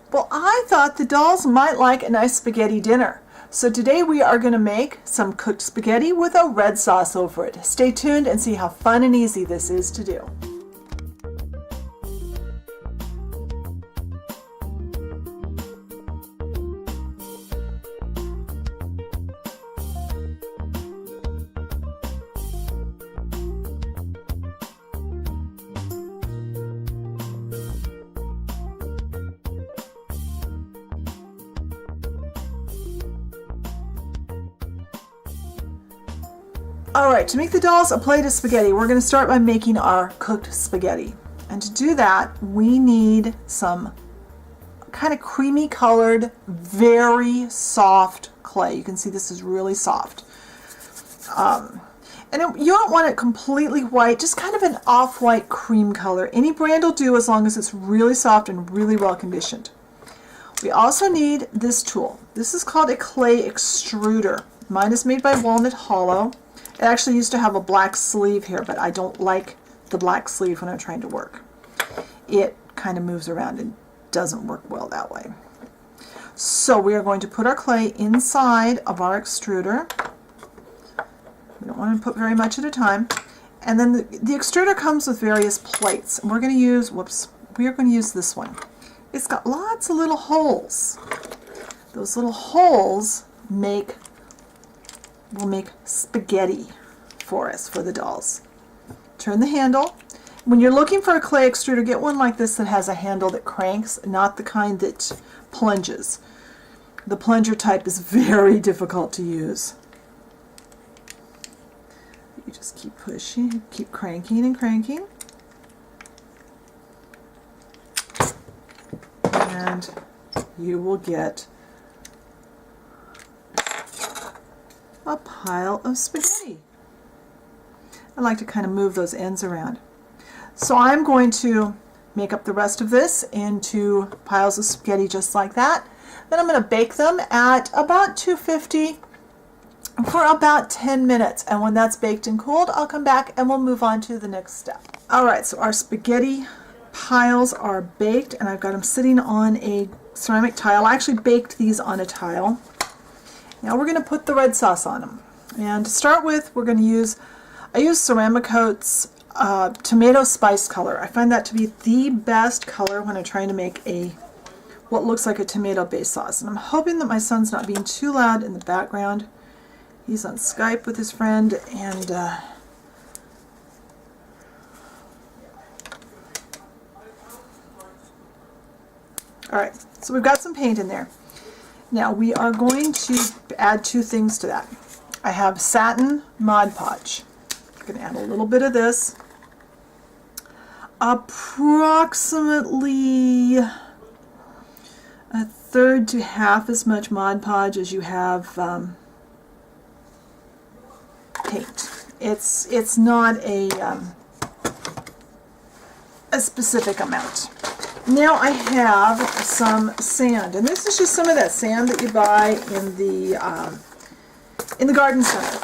Well, I thought the dolls might like a nice spaghetti dinner. So today we are going to make some cooked spaghetti with a red sauce over it. Stay tuned and see how fun and easy this is to do. Alright, to make the dolls a plate of spaghetti, we're going to start by making our cooked spaghetti. And to do that, we need some kind of creamy colored, very soft clay. You can see this is really soft. You don't want it completely white, just kind of an off-white cream color. Any brand will do as long as it's really soft and really well conditioned. We also need this tool. This is called a clay extruder. Mine is made by Walnut Hollow. It actually used to have a black sleeve here, but I don't like the black sleeve when I'm trying to work. It kind of moves around and doesn't work well that way. So we are going to put our clay inside of our extruder. We don't want to put very much at a time. And then the extruder comes with various plates. And we're going to use, we are going to use this one. It's got lots of little holes. Those little holes will make spaghetti for us, for the dolls. Turn the handle. When you're looking for a clay extruder, get one like this that has a handle that cranks, not the kind that plunges. The plunger type is very difficult to use. You just keep pushing, keep cranking and cranking. And you will get a pile of spaghetti. I like to kind of move those ends around. So I'm going to make up the rest of this into piles of spaghetti just like that. Then I'm going to bake them at about 250 for about 10 minutes. And when that's baked and cooled, I'll come back and we'll move on to the next step. Alright, so our spaghetti piles are baked and I've got them sitting on a ceramic tile. I actually baked these on a tile. Now we're going to put the red sauce on them. And to start with, we're going to use, I use Ceramicoat's tomato spice color. I find that to be the best color when I'm trying to make what looks like a tomato-based sauce. And I'm hoping that my son's not being too loud in the background. He's on Skype with his friend, and alright, so we've got some paint in there. Now we are going to add two things to that. I have satin Mod Podge. I'm going to add a little bit of this. Approximately a third to half as much Mod Podge as you have paint. It's not a specific amount. Now I have some sand, and this is just some of that sand that you buy in the garden center.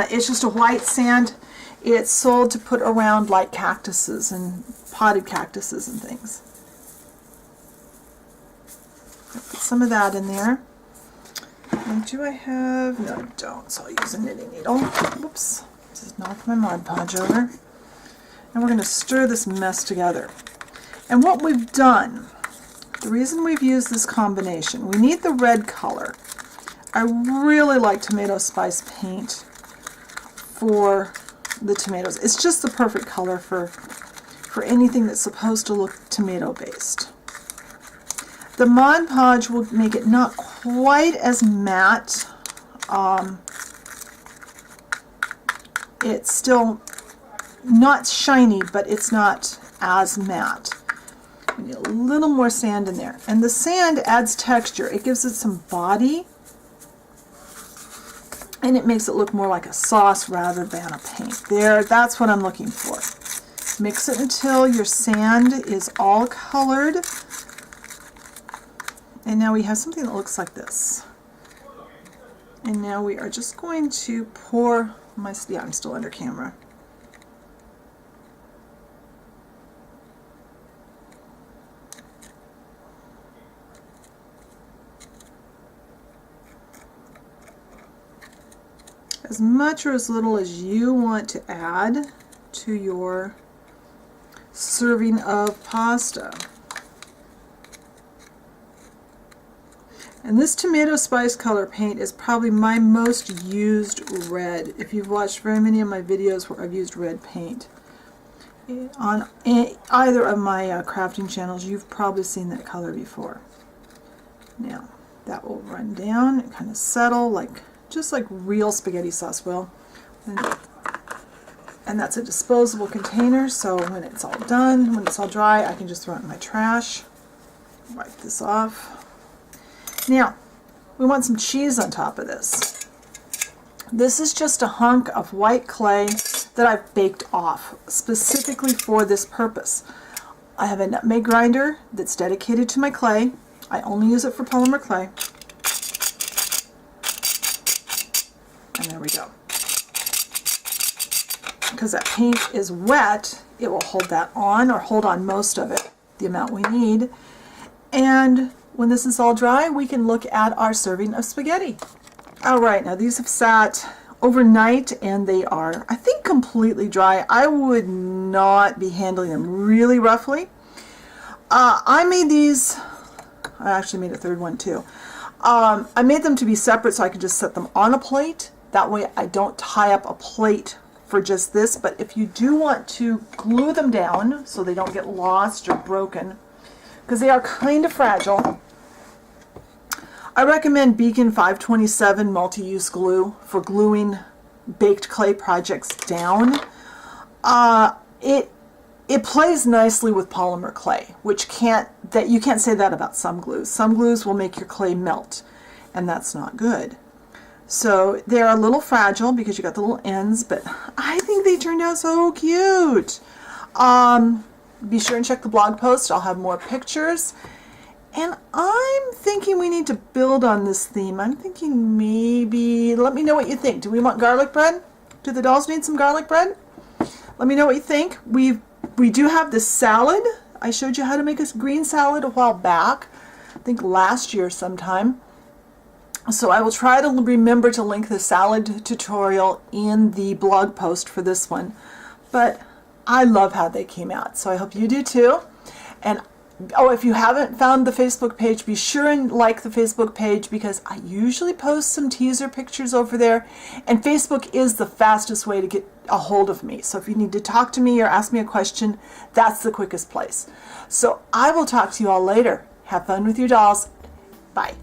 It's just a white sand. It's sold to put around like cactuses and potted cactuses and things. I'll put some of that in there. And do I have? No, I don't. So I'll use a knitting needle. Whoops! Just knocked my Mod Podge over. And we're going to stir this mess together. And what we've done, the reason we've used this combination, we need the red color. I really like tomato spice paint for the tomatoes. It's just the perfect color for anything that's supposed to look tomato based. The Mod Podge will make it not quite as matte. It's still not shiny, but it's not as matte. We need a little more sand in there. And the sand adds texture. It gives it some body. And it makes it look more like a sauce rather than a paint. There, that's what I'm looking for. Mix it until your sand is all colored. And now we have something that looks like this. And now we are just going to pour my, yeah, I'm still under camera. as much or as little as you want to add to your serving of pasta. And this tomato spice color paint is probably my most used red. If you've watched very many of my videos where I've used red paint on either of my crafting channels, you've probably seen that color before. Now that will run down and kind of settle like just like real spaghetti sauce will. And that's a disposable container, so when it's all done, when it's all dry, I can just throw it in my trash. Wipe this off. Now, we want some cheese on top of this. This is just a hunk of white clay that I've baked off specifically for this purpose. I have a nutmeg grinder that's dedicated to my clay. I only use it for polymer clay. And there we go. Because that paint is wet, it will hold that on, or hold on most of it, the amount we need. And when this is all dry, we can look at our serving of spaghetti. All right, now these have sat overnight and they are, I think, completely dry. I would not be handling them really roughly. I made these, I actually made a third one too. I made them to be separate so I could just set them on a plate. That way I don't tie up a plate for just this, but if you do want to glue them down so they don't get lost or broken, because they are kind of fragile, I recommend Beacon 527 multi-use glue for gluing baked clay projects down. It plays nicely with polymer clay, which you can't say that about some glues. Some glues will make your clay melt, and that's not good. So they're a little fragile because you got the little ends, but I think they turned out so cute. Be sure and check the blog post. I'll have more pictures. And I'm thinking we need to build on this theme. I'm thinking maybe, let me know what you think. Do we want garlic bread? Do the dolls need some garlic bread? Let me know what you think. We do have this salad. I showed you how to make a green salad a while back. I think last year sometime. So I will try to remember to link the salad tutorial in the blog post for this one. But I love how they came out, so I hope you do too. And oh, if you haven't found the Facebook page, be sure and like the Facebook page, because I usually post some teaser pictures over there, and Facebook is the fastest way to get a hold of me. So if you need to talk to me or ask me a question, that's the quickest place. So I will talk to you all later. Have fun with your dolls. Bye.